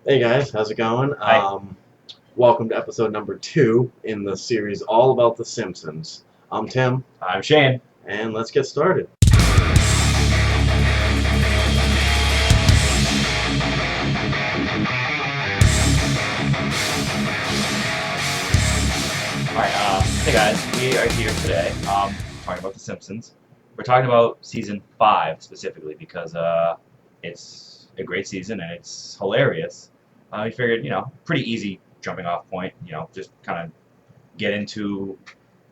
Hey guys, how's it going? Hi. Welcome to episode number 2 in the series all about the Simpsons. I'm Tim, I'm Shane. and let's get started. Alright, hey guys, we are here today talking about The Simpsons. We're talking about season 5 specifically because it's a great season and it's hilarious. We figured, pretty easy jumping off point, just kind of get into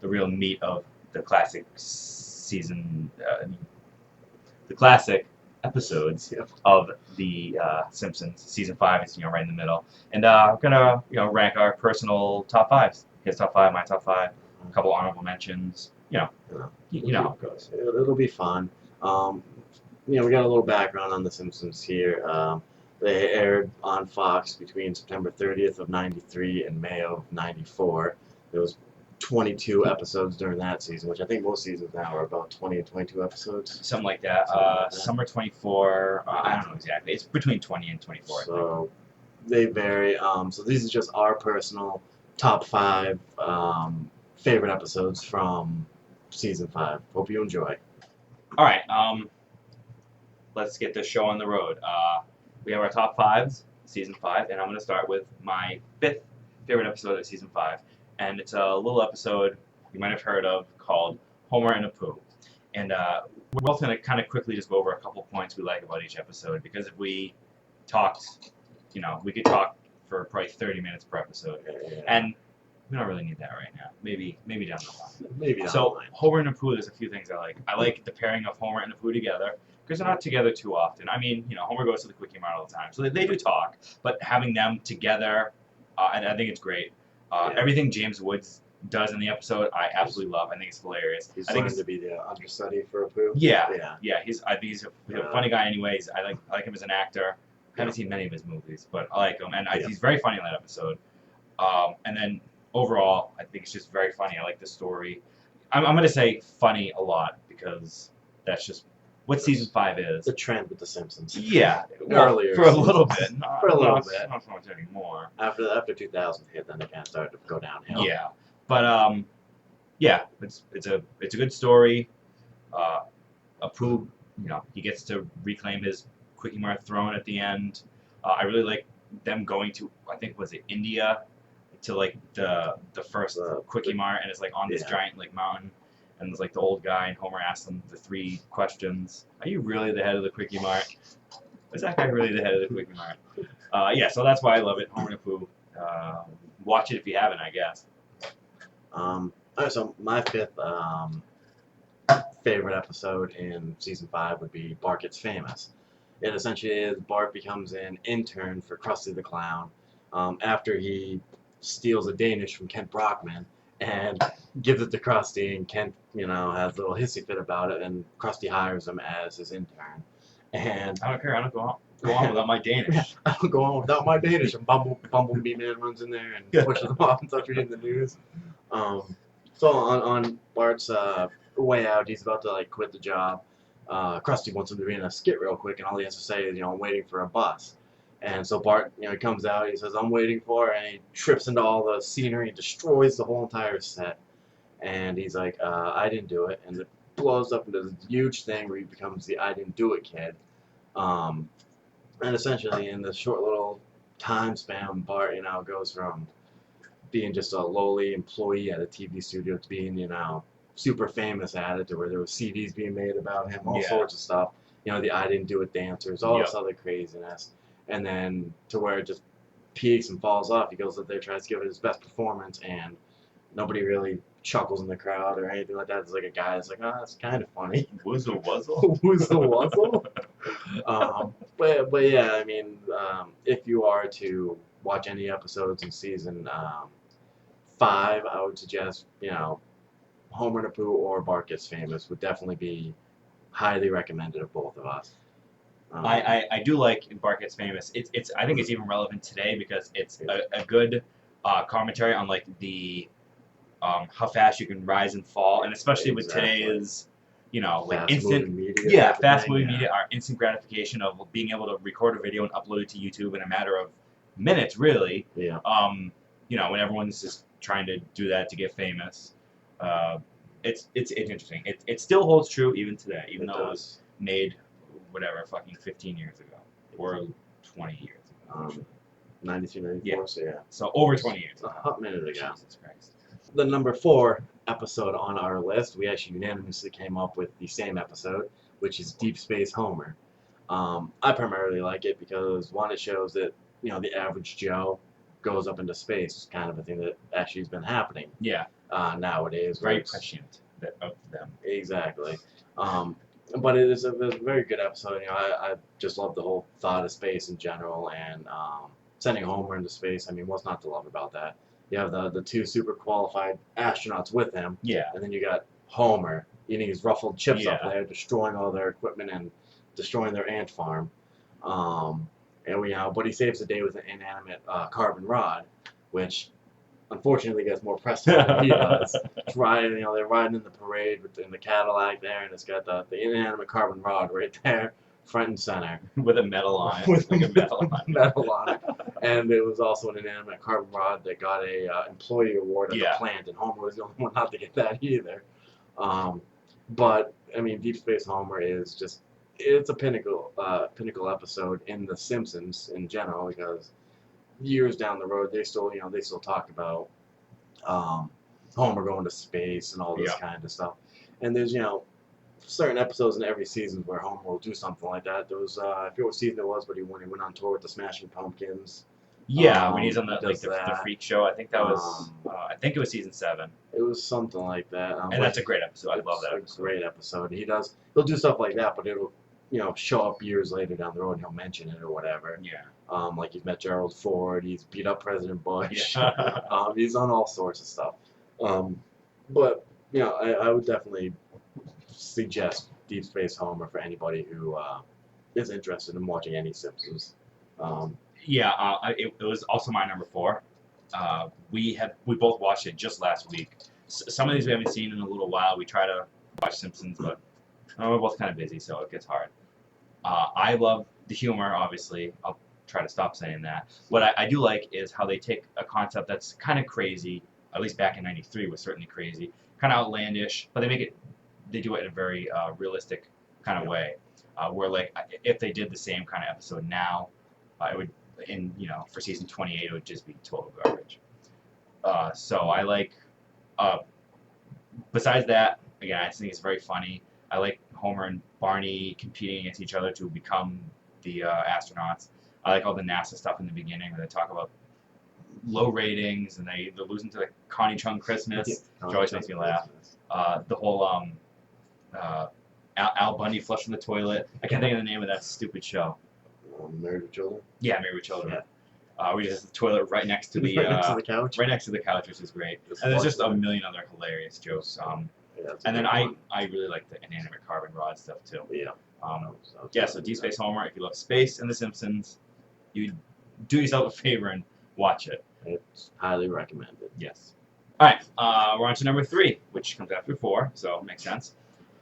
the real meat of the classic season, the classic episodes Yep. of the Simpsons. Season 5 is, right in the middle. And we're gonna, rank our personal top fives. His top five, my top five, a couple honorable mentions. You know how it goes. It'll be fun. We got a little background on the Simpsons here. They aired on Fox between September 30th of 93 and May of 94. There was 22 episodes during that season, which I think most seasons now are about 20 to 22 episodes. Something like that. Something like that. Summer 24. I don't know exactly. It's between 20 and 24. I think. So they vary. So these are just our personal top 5 favorite episodes from season 5. Hope you enjoy. All right. Let's get this show on the road. We have our top fives, season 5, and I'm going to start with my 5th favorite episode of season 5. And it's a little episode you might have heard of called Homer and Apu. And we're both going to kind of quickly just go over a couple points we like about each episode because if we talked, we could talk for probably 30 minutes per episode. Yeah. And we don't really need that right now. Maybe down the line. Maybe down the So line. Homer and Apu, there's a few things I like. I like the pairing of Homer and Apu together because they're not together too often. I mean, Homer goes to the Quickie Mart all the time, so they do talk, but having them together, I think it's great. Yeah. Everything James Woods does in the episode, I absolutely love. I think it's hilarious. He's I think learned to be the understudy for Apu. yeah. Yeah. I think he's a funny guy. Anyways, I like him as an actor. I haven't seen many of his movies, but I like him, and he's very funny in that episode. And then overall, I think it's just very funny. I like the story. I'm going to say funny a lot because that's just what season 5 is. The trend with the Simpsons. Yeah, well, Earlier for a seasons. little bit. For a little bit. Not so much anymore. After 2000 hit, then they kind of started to go downhill. Yeah, but yeah, it's a good story. Apu, he gets to reclaim his Quickie Mart throne at the end. I really like them going to, I think, was it India, to like the first Quickie Mart, and it's like on this giant like mountain, and there's like the old guy, and Homer asks him the 3 questions. Are you really the head of the Quickie Mart? Is that guy really the head of the Quickie Mart? Yeah, so that's why I love it. Homer and Apu. Watch it if you haven't, I guess. Alright, so my 5th favorite episode in season 5 would be Bart Gets Famous. It essentially is Bart becomes an intern for Krusty the Clown after he steals a Danish from Kent Brockman and gives it to Krusty, and Kent, has a little hissy fit about it, and Krusty hires him as his intern. And I don't care. I don't go on without my Danish. I don't go on without my Danish. And Bumblebee Man runs in there and pushes him off and starts reading the news. So on Bart's way out, he's about to quit the job. Krusty wants him to be in a skit real quick, and all he has to say is, I'm waiting for a bus. And so Bart, he comes out, he says, I'm waiting for it, and he trips into all the scenery and destroys the whole entire set. And he's like, I didn't do it. And it blows up into this huge thing where he becomes the I didn't do it kid. And essentially, in this short little time span, Bart, goes from being just a lowly employee at a TV studio to being, super famous at it, to where there were CDs being made about him, all sorts of stuff. The I didn't do it dancers, all this other craziness. And then to where it just peaks and falls off. He goes up there, tries to give it his best performance, and nobody really chuckles in the crowd or anything like that. It's like a guy that's like, oh, that's kind of funny. Wuzzle wuzzle. Wuzzle wuzzle. But yeah, I mean, if you are to watch any episodes in season 5, I would suggest, Homer and Apu or Bart Gets Famous would definitely be highly recommended of both of us. I do like in Bart Gets Famous. I think it's even relevant today because it's a good commentary on like the how fast you can rise and fall, and especially with today's like instant media, media, our instant gratification of being able to record a video and upload it to YouTube in a matter of minutes, really. Yeah. You know, when everyone's just trying to do that to get famous. It's interesting. It still holds true even today, even though it was made, whatever, fucking 15 years ago. Or 20 years ago. 93, 94, Yeah. so yeah. So over 20 years A ago. hot minute ago. Jesus Christ. The number 4 episode on our list, we actually unanimously came up with the same episode, which is Deep Space Homer. I primarily like it because, one, it shows that, you know, the average Joe goes up into space, kind of a thing that actually has been happening. Yeah. Nowadays. Very prescient of them. Exactly. But it is a very good episode. You know, I just love the whole thought of space in general, and sending Homer into space. I mean, what's not to love about that? You have the 2 super qualified astronauts with him. Yeah. And then you got Homer eating his ruffled chips up Yeah. there, destroying all their equipment and destroying their ant farm. But he saves the day with an inanimate carbon rod, which unfortunately gets more press time than he does. It's riding, you know, they're riding in the parade in the Cadillac there, and it's got the inanimate carbon rod right there, front and center. With a medal on it. With like a medal on it. metal on it. And it was also an inanimate carbon rod that got a employee award at the plant, and Homer was the only one not to get that either. But I mean, Deep Space Homer is just, it's a pinnacle episode in The Simpsons in general, because years down the road they still talk about Homer going to space and all this kind of stuff. And there's, you know, certain episodes in every season where Homer will do something like that. There was I forget what season it was, but when he went on tour with the Smashing Pumpkins. Yeah, when he's on the that. freak show. I think that was I think it was season 7. It was something like that. And that's a great episode. I love that episode. It's a great episode. He'll do stuff like that, but it'll, you know, show up years later down the road and he'll mention it or whatever. Yeah. Like he's met Gerald Ford, he's beat up President Bush. Yeah. He's on all sorts of stuff. But you know, I would definitely suggest Deep Space Homer for anybody who is interested in watching any Simpsons. It was also my number 4. We both watched it just last week. Some of these we haven't seen in a little while. We try to watch Simpsons, but we're both kind of busy, so it gets hard. I love the humor, obviously. I'll try to stop saying that. What I do like is how they take a concept that's kind of crazy, at least back in '93 was certainly crazy, kind of outlandish, but they do it in a very realistic kind of way. Where, like, if they did the same kind of episode now, it would, for season 28, it would just be total garbage. So I like, besides that, again, I think it's very funny. I like Homer and Barney competing against each other to become the astronauts. I like all the NASA stuff in the beginning where they talk about low ratings and they're losing to the Connie Chung Christmas, which always makes me laugh. The whole Al Bundy flushing the toilet. I can't think of the name of that stupid show. Married with Children? Yeah, Married with Children. Yeah. We just have the toilet right next to the next to the couch. Right next to the couch, which is great. And there's just a million other hilarious jokes. And then I really like the inanimate carbon rod stuff too. Yeah. So Deep Space Homer, if you love space and The Simpsons, you do yourself a favor and watch it. It's highly recommended. Yes. All right, we're on to number 3, which comes after 4, so it makes sense.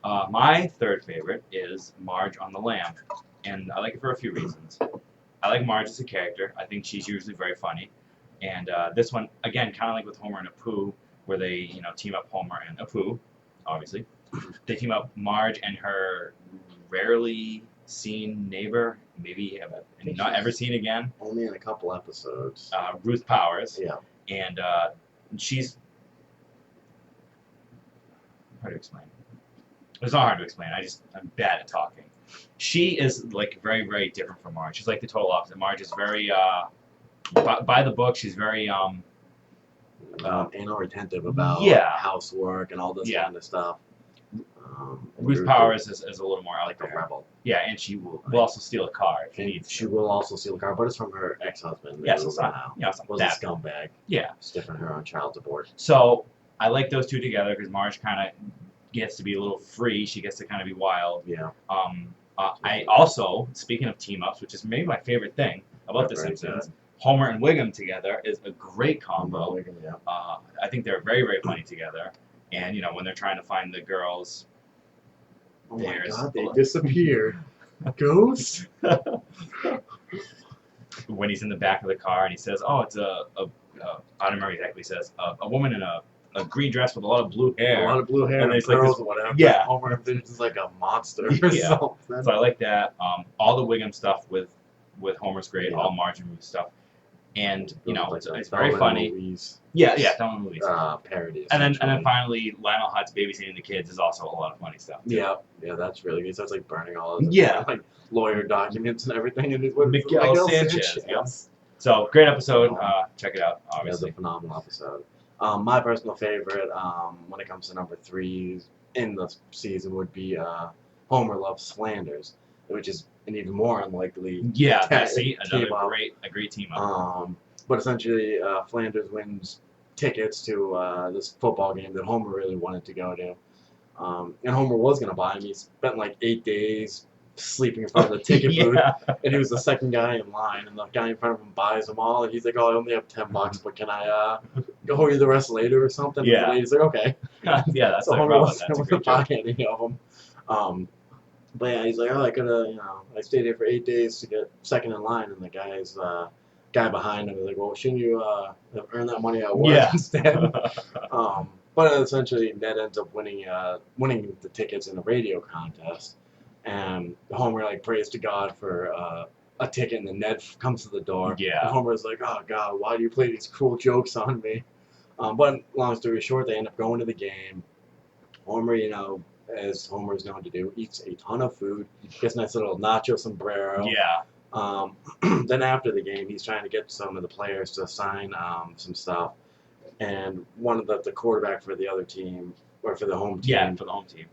My third favorite is Marge on the Lam, and I like it for a few reasons. I like Marge as a character. I think she's usually very funny. And this one, again, kind of like with Homer and Apu, where they, team up Homer and Apu, obviously. They team up Marge and her rarely seen neighbor, maybe not ever seen again. Only in a couple episodes. Ruth Powers. Yeah. And she's... Hard to explain. It's not hard to explain. I'm bad at talking. She is, like, very, very different from Marge. She's like the total opposite. Marge is very, by the book, she's very, anal retentive about housework and all this kind of stuff. Ruth Powers is a little more out like there. A rebel. Yeah, and she will also steal a car if she needs to. She will also steal a car, but it's from her ex-husband. Yeah, so was a scumbag. Yeah. Stiffing her on child support. So, I like those two together because Marge kind of gets to be a little free. She gets to kind of be wild. Yeah. I also, speaking of team-ups, which is maybe my favorite thing about The Simpsons, Homer and Wiggum together is a great combo. Wiggum, yeah. I think they're very, very funny together. And, when they're trying to find the girls... Oh my God, they disappeared. Ghosts? when he's in the back of the car and he says, "Oh, it's I don't remember exactly. He says a woman in a green dress with a lot of blue hair." A lot of blue hair and it's like curls this- or whatever. yeah. Homer envisions like a monster or Yeah. something. So I like that. All the Wiggum stuff with Homer's great. Yeah. All Marge and Ruth stuff, and Like it's the very Thelma funny. Louise, Yeah, Thelma Louise. parody. And then essentially. finally Lionel Hutz babysitting the kids is also a lot of funny stuff. Too. Yeah, that's really good. So it's like burning all of his Yeah. like lawyer documents and everything. And Miguel Sanchez. Yep. So great episode. Check it out. It was Obviously. a phenomenal episode. My personal favorite, when it comes to number 3 in the season, would be Homer Loves Flanders, which is an even more unlikely. Yeah, that's another great team up. But essentially, Flanders wins tickets to this football game that Homer really wanted to go to. And Homer was going to buy him. He spent like 8 days sleeping in front of the ticket booth, and he was the second guy in line, and the guy in front of him buys them all, and he's like, "Oh, I only have $10, but can I go you the rest later or something?" Yeah. And the lady's like, "Okay." Yeah, that's So no Homer problem. wasn't That's a able to great buy joke. any of them. But yeah, he's like, "Oh, I could have, I stayed here for 8 days to get second in line," and the guy behind him is like, "Well, shouldn't you have earned that money at work instead?" But essentially, Ned ends up winning the tickets in a radio contest, and Homer like prays to God for a ticket, and then Ned comes to the door. Yeah. And Homer's like, "Oh God, why do you play these cruel jokes on me?" But long story short, they end up going to the game. Homer, as Homer is known to do, eats a ton of food, gets a nice little nacho sombrero. Yeah. Then after the game, he's trying to get some of the players to sign some stuff. And one of the quarterback for the other team, or for the home team, Yeah, for the home team.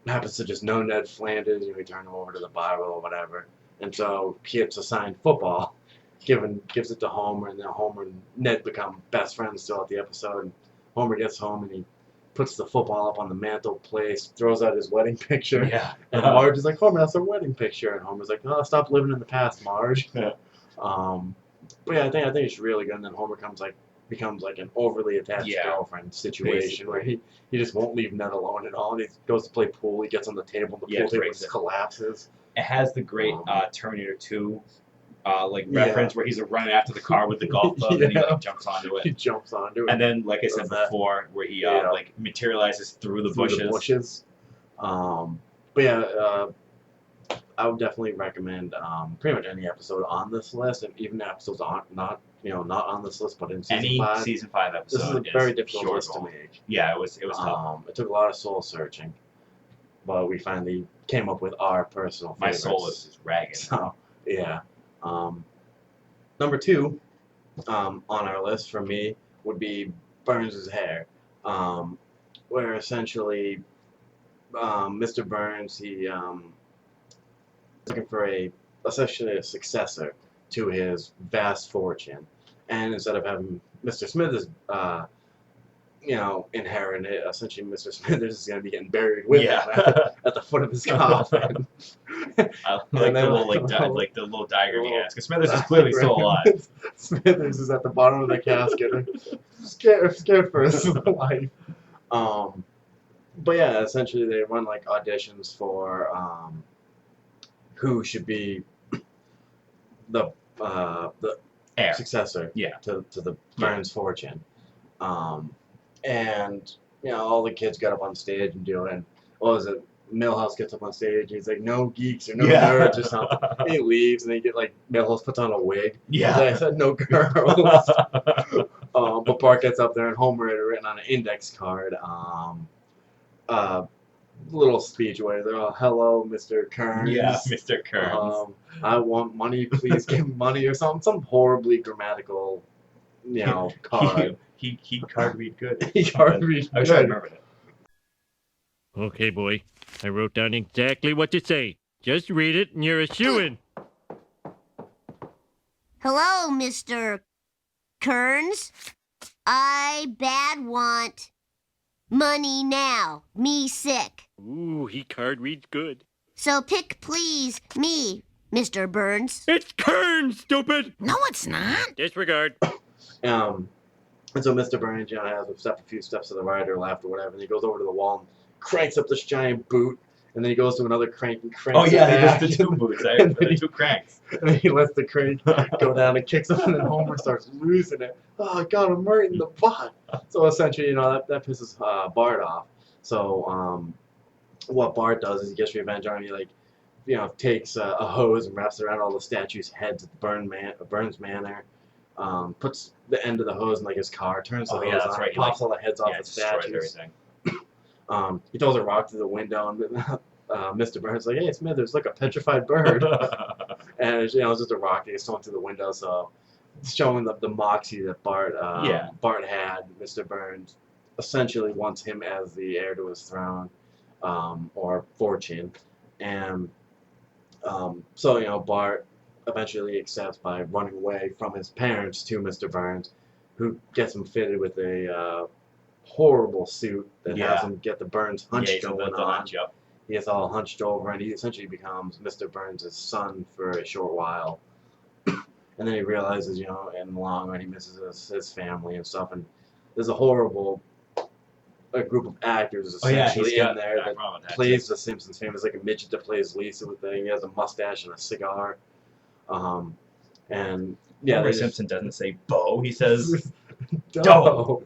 happens to just know Ned Flanders. He turned him over to the Bible or whatever. And so he gets assigned football, gives it to Homer, and then Homer and Ned become best friends throughout the episode. And Homer gets home and he puts the football up on the mantelpiece, throws out his wedding picture. Yeah. And Marge is like, "Homer, that's our wedding picture." And Homer's like, "Oh, stop living in the past, Marge." Yeah. But yeah, I think it's really good. And then Homer becomes like an overly attached girlfriend situation where he just won't leave Ned alone at all. And he goes to play pool. He gets on the table. The pool table just collapses. It has the great Terminator 2 reference where he's running after the car with the golf club and he jumps onto it. He jumps onto it. And then, like I said before, where he materializes through the bushes. But yeah, I would definitely recommend pretty much any episode on this list, and even episodes not on this list, but in season 5 episode. This is a very difficult list to make. Yeah, it was tough. It took a lot of soul searching, but we finally came up with our personal favorites. My soul is just ragged. So yeah. Number 2 on our list for me would be Burns' Heir, where essentially Mr. Burns, he looking for essentially a successor to his vast fortune, and instead of having Mr. Smithers inherit it, essentially Mr. Smithers is going to be getting buried with him at the foot of his coffin. I like the little diagram he has, because Smithers is clearly still alive. Smithers is at the bottom of the casket, scared for his life. But yeah, essentially they run like auditions for who should be the Heir. successor to the Burns fortune. And all the kids got up on stage and doing, what was it? Milhouse gets up on stage and he's like, "No geeks or no nerds" or something. And he leaves and Milhouse puts on a wig. Yeah. I said no girls. But Bart gets up there and Homer had written on an index card, little speech where they're all, "Hello, Mr. Kearns." Yeah, Mr. Kearns. "I want money, please give me money," or some horribly grammatical, card. He card read good. He card read I wish I remembered it. Okay, boy. I wrote down exactly what to say. Just read it and you're a shoo-in. Hello, Mr. Kearns. I bad want money now. Me sick. Ooh, he card reads good. So pick, please, me, Mr. Burns. It's Kearns, stupid! No, it's not. Disregard. And so Mr. Burns, has a few steps to the right or left or whatever, and he goes over to the wall and cranks up this giant boot, and then he goes to another crank and cranks. Oh yeah, back. there's the two boots, And then the two cranks. And then he lets the crank go down and kicks him, and then Homer starts losing it. Oh, I got him right in the butt. So essentially, that pisses Bart off. So what Bart does is he gets revenge on him. He takes a hose and wraps it around all the statues' heads at the Burns Manor. Puts the end of the hose in his car, turns the hose that's on, right. pops all the heads off the destroys statues. everything. He throws a rock through the window, and Mr. Burns like, "Hey, Smithers, look, a petrified bird." And it's just a rock that gets thrown through the window, so it's showing the moxie that Bart had. Mr. Burns essentially wants him as the heir to his throne, or fortune, and so Bart eventually accepts by running away from his parents to Mr. Burns, who gets him fitted with a horrible suit that has him get the Burns hunch going on. Hunch, yep. He gets all hunched over, and he essentially becomes Mr. Burns' son for a short while. And then he realizes, in the long run, he misses his family and stuff. And there's a horrible group of actors essentially in there that plays the Simpsons family. There's a midget that plays Lisa with he has a mustache and a cigar. And yeah, Homer Simpson doesn't say Bo, he says Doe.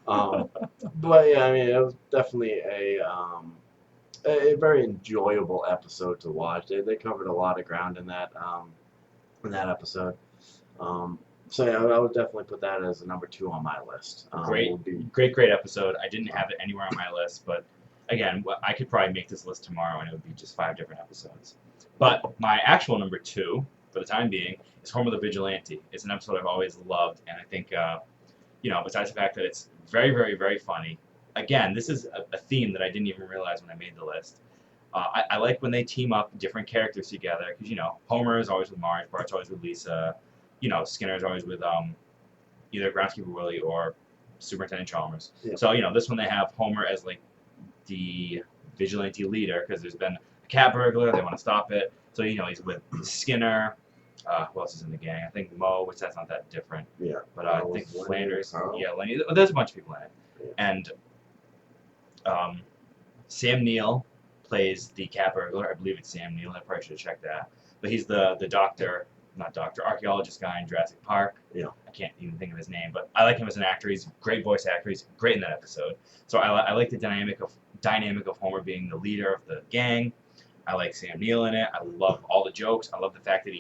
But yeah, I mean, it was definitely a very enjoyable episode to watch. They covered a lot of ground in that episode. So yeah, I would definitely put that as a number 2 on my list. Great episode. I didn't have it anywhere on my list, but again, I could probably make this list tomorrow and it would be just 5 different episodes. But my actual number 2, for the time being, is Homer the Vigilante. It's an episode I've always loved, and I think, besides the fact that it's very, very, very funny, again, this is a theme that I didn't even realize when I made the list. I like when they team up different characters together, because, Homer is always with Marge, Bart's always with Lisa, Skinner's always with either Groundskeeper Willie or Superintendent Chalmers. Yeah. So, this one they have Homer as, the vigilante leader, because there's been a cat burglar, they want to stop it. So, he's with Skinner. Who else is in the gang? I think Moe, which that's not that different. Yeah. But I think Flanders. Yeah, Lenny. There's a bunch of people in it. Yeah. And Sam Neill plays the cat burglar. I believe it's Sam Neill. I probably should have checked that. But he's the archaeologist guy in Jurassic Park. Yeah. I can't even think of his name, but I like him as an actor. He's a great voice actor. He's great in that episode. So I like the dynamic of Homer being the leader of the gang. I like Sam Neill in it. I love all the jokes. I love the fact that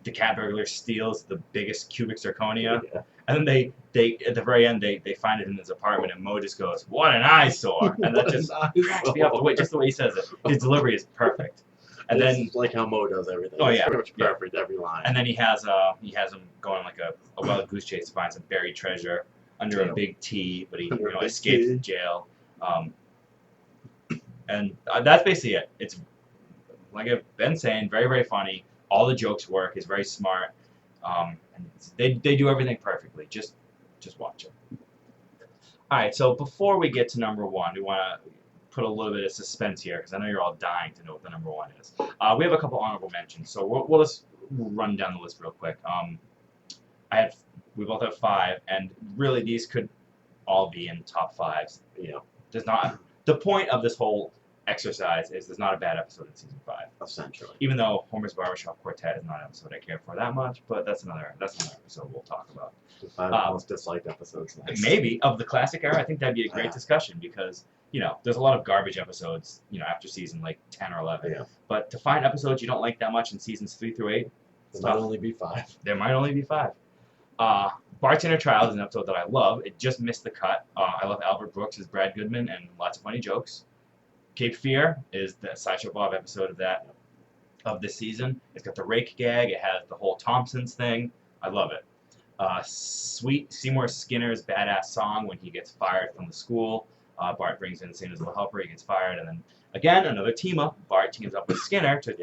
the cat burglar steals the biggest cubic zirconia, and then they at the very end they find it in his apartment, and Moe just goes, "What an eyesore!" And that just cracks me up. Just the way he says it, his delivery is perfect. And then like how Moe does everything. Oh yeah, pretty much perfect every line. And then he has him going on a wild goose chase to find some buried treasure under a big T, but he escapes jail. And that's basically it. It's like I've been saying, very, very funny. All the jokes work. He's very smart. And they do everything perfectly. Just watch it. All right. So before we get to number 1, we want to put a little bit of suspense here because I know you're all dying to know what the number 1 is. We have a couple honorable mentions, so we'll just run down the list real quick. We both have 5, and really these could all be in top 5s. There's not the point of this whole exercise is there's not a bad episode in season 5. Essentially. Even though Homer's Barbershop Quartet is not an episode I care for that much, but that's another episode we'll talk about. The 5 most disliked episodes. Next. Maybe of the classic era, I think that'd be a great discussion because there's a lot of garbage episodes after season 10 or 11. Yeah. But to find episodes you don't like that much in seasons 3 through 8, there might only be 5. There might only be 5. Bartender Trial is an episode that I love. It just missed the cut. I love Albert Brooks as Brad Goodman and lots of funny jokes. Cape Fear is the Sideshow Bob episode of this season. It's got the rake gag. It has the whole Thompsons thing. I love it. Sweet Seymour Skinner's badass song when he gets fired from the school. Bart brings in Santa's little helper. He gets fired, and then again another team up. Bart teams up with Skinner to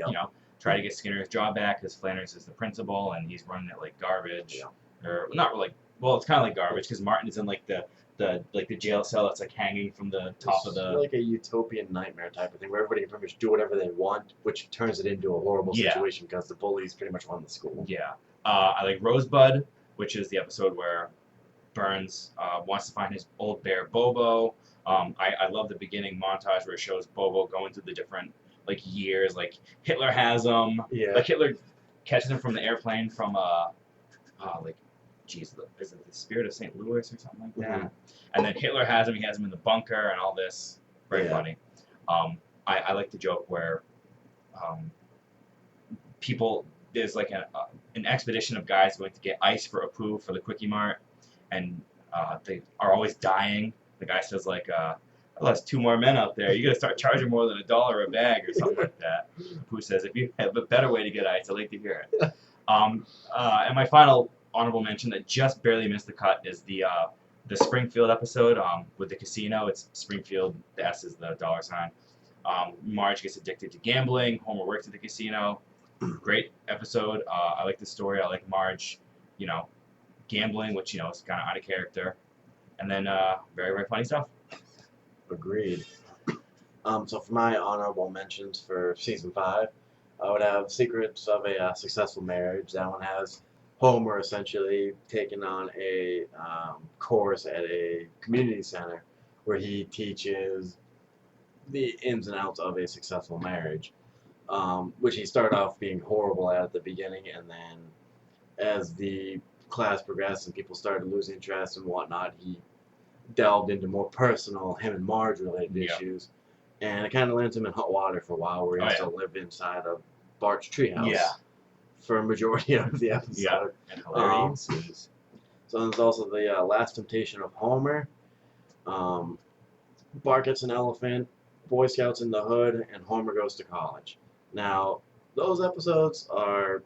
try to get Skinner's job back because Flanders is the principal and he's running it like garbage. Or not really. Well, it's kind of like garbage because Martin is in the jail cell that's hanging from the top of the. Like a utopian nightmare type of thing where everybody can pretty much do whatever they want, which turns it into a horrible situation because the bullies pretty much run the school. Yeah. I like Rosebud, which is the episode where Burns wants to find his old bear Bobo. I love the beginning montage where it shows Bobo going through the different like years. Like Hitler has him. Yeah. Like Hitler catches him from the airplane from like, geez, is it the Spirit of St. Louis or something like that? Mhm. And then Hitler has him. He has him in the bunker and all this. Very Yeah. funny. I like the joke where people there's like an expedition of guys going to get ice for Apu for the Quickie Mart, and they are always dying. The guy says like, "Oh, there's 2 more men out there. You got to start charging more than $1 a bag or something like that." Apu says, "If you have a better way to get ice, I'd like to hear it." And my final honorable mention that just barely missed the cut is the Springfield episode with the casino. It's Springfield. The S is the $. Marge gets addicted to gambling. Homer works at the casino. Great episode. I like the story. I like Marge, gambling, which, is kind of out of character. And then very, very funny stuff. Agreed. So for my honorable mentions for season 5, I would have Secrets of a Successful Marriage. That one has Homer essentially taking on a course at a community center where he teaches the ins and outs of a successful marriage, which he started off being horrible at the beginning, and then as the class progressed and people started losing interest and whatnot, he delved into more personal him and Marge related issues, and it kind of lands him in hot water for a while, where he has to live inside of Bart's treehouse for a majority of the episode. Yeah, and hilarity ensues. So there's also the Last Temptation of Homer. Bart gets an elephant, Boy Scouts in the hood, and Homer goes to college. Now, those episodes are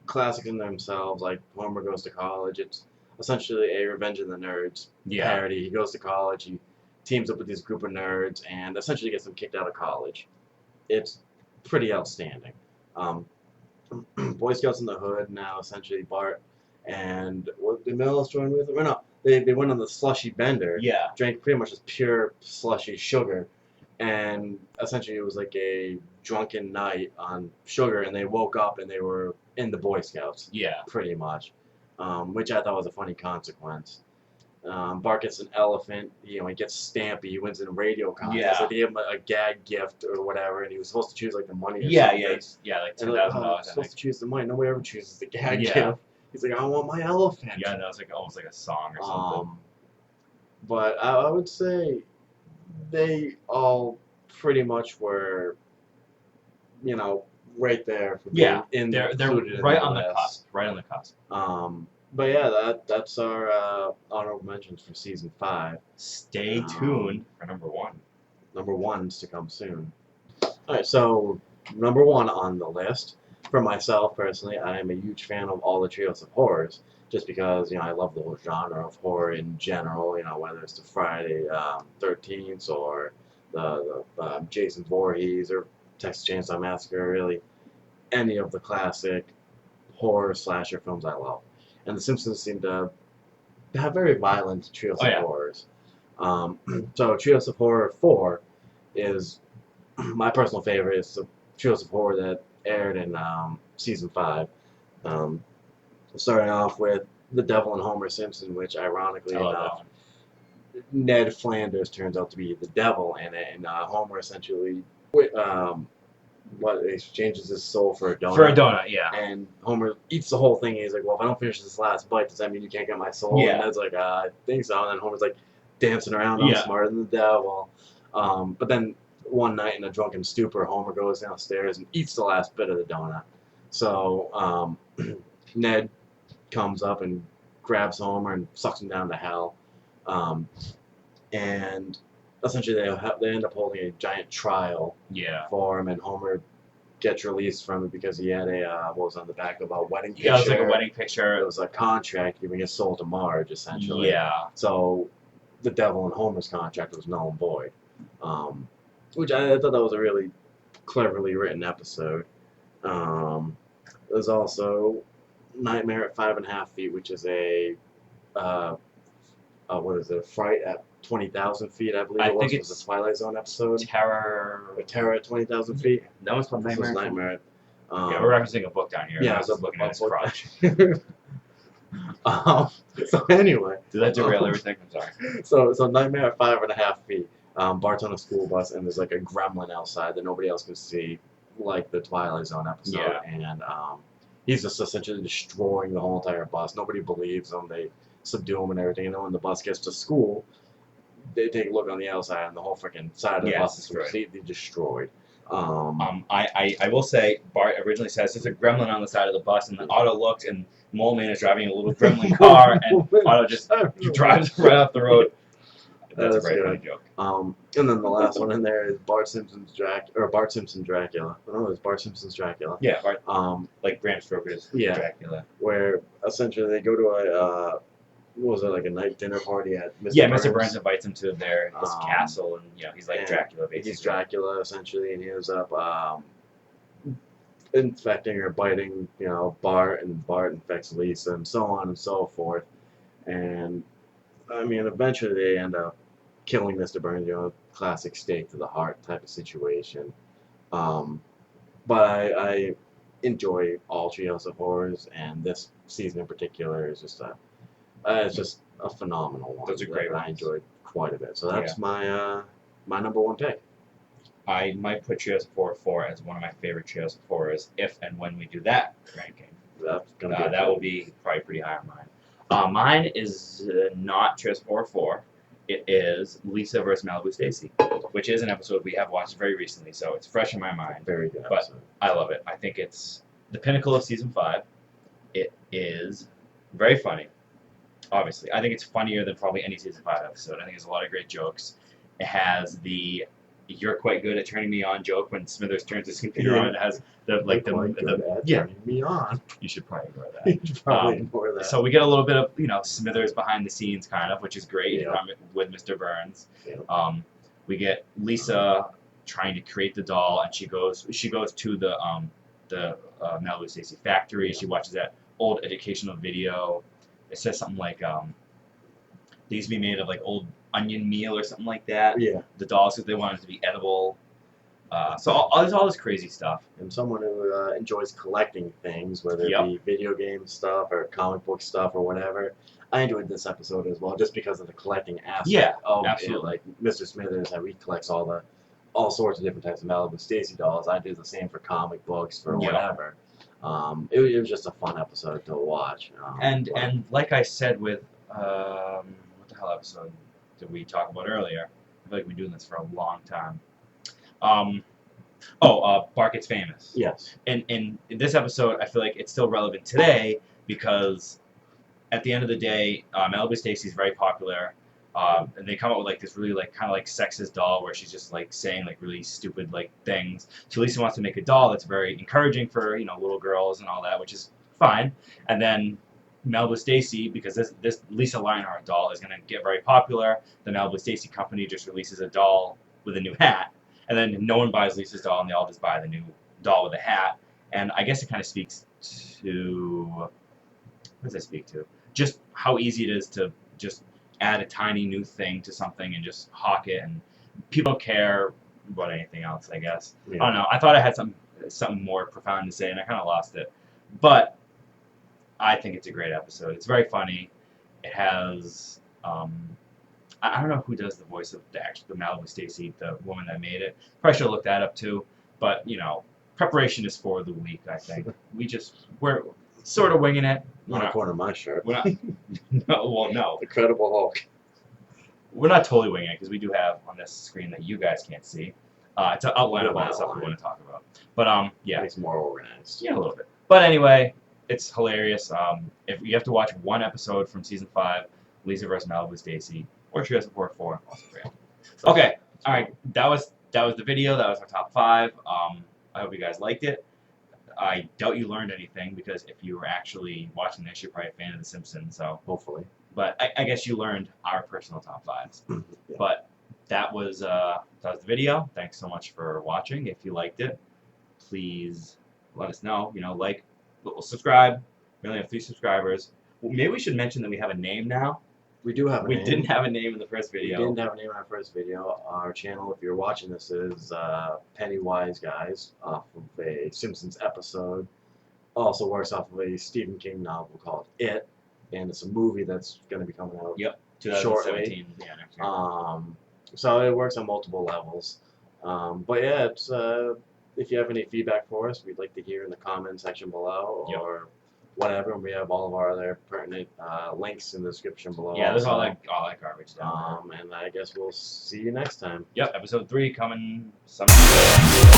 classic in themselves. Like Homer goes to college. It's essentially a Revenge of the Nerds parody. He goes to college. He teams up with this group of nerds and essentially gets them kicked out of college. It's pretty outstanding. Boy Scouts in the hood. Now, essentially, Bart and what did Mills join with him? Or no, they went on the slushy bender. Yeah. Drank pretty much just pure slushy sugar, and essentially it was like a drunken night on sugar, and they woke up and they were in the Boy Scouts. Yeah. Pretty much, which I thought was a funny consequence. Bart gets an elephant. He gets Stampy. He wins in a radio contest. Yeah. So they gave him a gag gift or whatever, and he was supposed to choose like the money. Or something. Like And $10,000. supposed to choose the money. Nobody ever chooses the gag Yeah. gift. He's like, I want my elephant. Yeah, no, it's like almost like a song or something. But I would say they all pretty much were, right there for being they're included right in on the the list. cusp. Right on the cusp. But yeah, that's our honorable mentions for season 5. Stay tuned for number 1. Number 1's to come soon. All right, so number 1 on the list. For myself personally, I am a huge fan of all the trios of horrors, just because I love the whole genre of horror in general. Whether it's the Friday 13th or the Jason Voorhees or Texas Chainsaw Massacre, really any of the classic horror slasher films I love. And the Simpsons seem to have very violent trios of horrors. So Trios of Horror 4 is my personal favorite. It's the Trios of Horror that aired in season 5. Starting off with The Devil and Homer Simpson, which ironically enough, Ned Flanders turns out to be the devil in it, and Homer essentially exchanges his soul for a donut. For a donut, yeah. And Homer eats the whole thing, and he's like, well, if I don't finish this last bite, does that mean you can't get my soul? Yeah. And Ned's like, I think so. And then Homer's like dancing around, I'm smarter than the devil. But then one night in a drunken stupor, Homer goes downstairs and eats the last bit of the donut. So Ned comes up and grabs Homer and sucks him down to hell. And essentially they end up holding a giant trial for him, and Homer gets released from it because he had what was on the back of a wedding picture. Yeah, it was like a wedding picture. It was a contract giving his soul to Marge, essentially. Yeah. So the devil and Homer's contract was null and void. Which I thought that was a really cleverly written episode. There's also Nightmare at 5.5 Feet, which is a Fright at 20,000 feet, I believe it was. It was a Twilight Zone episode. Terror at 20,000 feet. That one's called Nightmare. Nightmare. Yeah, we're referencing a book down here. Yeah, I was looking at his crotch. So anyway, Did that derail everything? I'm sorry. so Nightmare at 5.5 feet. Bart's on a school bus and there's like a gremlin outside that nobody else can see, like the Twilight Zone episode. Yeah. And he's just essentially destroying the whole entire bus. Nobody believes him. They subdue him and everything. And then when the bus gets to school, they take a look on the outside and the whole freaking side of the bus is completely destroyed. I will say, Bart originally says there's a gremlin on the side of the bus, and then Otto looks, and Mole Man is driving a little gremlin car, and Otto just drives right off the road. That's a very funny joke. And then the last one in there is Bart Simpson Dracula. No, it's Bart Simpson's Dracula. Yeah, Bart, like Bram Stoker's Dracula. Where essentially they go to a what was it, like a night dinner party at Mr. Yeah, Burns. Mr. Burns invites him to his castle, and he's like Dracula, basically. He's Dracula essentially, and he ends up infecting or biting, Bart, and Bart infects Lisa, and so on and so forth. And I mean, eventually they end up killing Mr. Burns, classic stake to the heart type of situation. But I enjoy all Treehouse of Horrors, and this season in particular is just it's just a phenomenal one. Those are great ones. I enjoyed quite a bit. So that's my my number one pick. I might put Treehouse of Horror 4 as one of my favorite Treehouse of Horrors if and when we do that ranking. That's gonna be that will be probably pretty high on mine. Mine is not Treehouse of Horror 4. It is Lisa vs. Malibu Stacy, which is an episode we have watched very recently, so it's fresh in my mind. Very good But episode. I love it. I think it's the pinnacle of season 5. It is very funny. Obviously, I think it's funnier than probably any season 5 episode. I think there's a lot of great jokes. It has the "you're quite good at turning me on" joke when Smithers turns his computer on. It has turning me on. You should probably ignore that. You should probably ignore that. So we get a little bit of Smithers behind the scenes kind of, which is great with Mr. Burns. Yeah. We get Lisa trying to create the doll, and she goes to the Malibu Stacy factory. She watches that old educational video. It says something like these be made of like old onion meal or something like that. Yeah. The dolls, because they want it to be edible. So there's all this crazy stuff. And someone who enjoys collecting things, whether it be video game stuff or comic book stuff or whatever, I enjoyed this episode as well, just because of the collecting aspect of absolutely. it. Like Mr. Smithers, how he collects all sorts of different types of Malibu Stacy dolls. I did the same for comic books, for whatever. It was just a fun episode to watch. And like I said with what the hell episode did we talk about earlier? I feel like we've been doing this for a long time. Bart Gets Famous. Yes. And in this episode, I feel like it's still relevant today because at the end of the day, Malibu Stacy's very popular. And they come up with like this really kind of sexist doll where she's just like saying like really stupid like things. So Lisa wants to make a doll that's very encouraging for little girls and all that, which is fine. And then Malibu Stacy, because this Lisa Lionheart doll is going to get very popular, the Malibu Stacy company just releases a doll with a new hat, and then no one buys Lisa's doll, and they all just buy the new doll with a hat. And I guess it kind of speaks to what does it speak to? Just how easy it is to just add a tiny new thing to something and just hawk it, and people don't care about anything else, I guess. Yeah. I don't know. I thought I had something more profound to say, and I kind of lost it. But I think it's a great episode. It's very funny. It has I don't know who does the voice of the Malibu Stacy, the woman that made it. Probably should have looked that up too. But preparation is for the week. I think we're sort of winging it. Not a corner of my shirt. We're not, no. Incredible Hulk. We're not totally winging it because we do have on this screen that you guys can't see. It's an outline of all the stuff we want to talk about. But yeah, it's more organized. Yeah, a little bit. But anyway, it's hilarious. If you have to watch one episode from season 5, Lisa vs. Malibu Stacy, or Treehouse of Horror 4, also great. Okay, all right. That was the video. That was our top 5. I hope you guys liked it. I doubt you learned anything because if you were actually watching this, you're probably a fan of The Simpsons. So hopefully. But I guess you learned our personal top 5s. Yeah. But that was the video. Thanks so much for watching. If you liked it, please let us know. Subscribe. We only have 3 subscribers. Well, maybe we should mention that we have a name now. We do have a name. We didn't have a name in the first video. We didn't have a name in our first video. Our channel, if you're watching this, is Penny-Wiseguys, off of a Simpsons episode. Also works off of a Stephen King novel called It. and it's a movie that's going to be coming out. Yep. Shortly. 2017. Yeah, next year. So it works on multiple levels. But yeah, it's, if you have any feedback for us, we'd like to hear in the comment section below or whatever. We have all of our other pertinent links in the description below. Yeah, there's also. all that garbage down there. And I guess we'll see you next time. Yep, episode 3 coming sometime.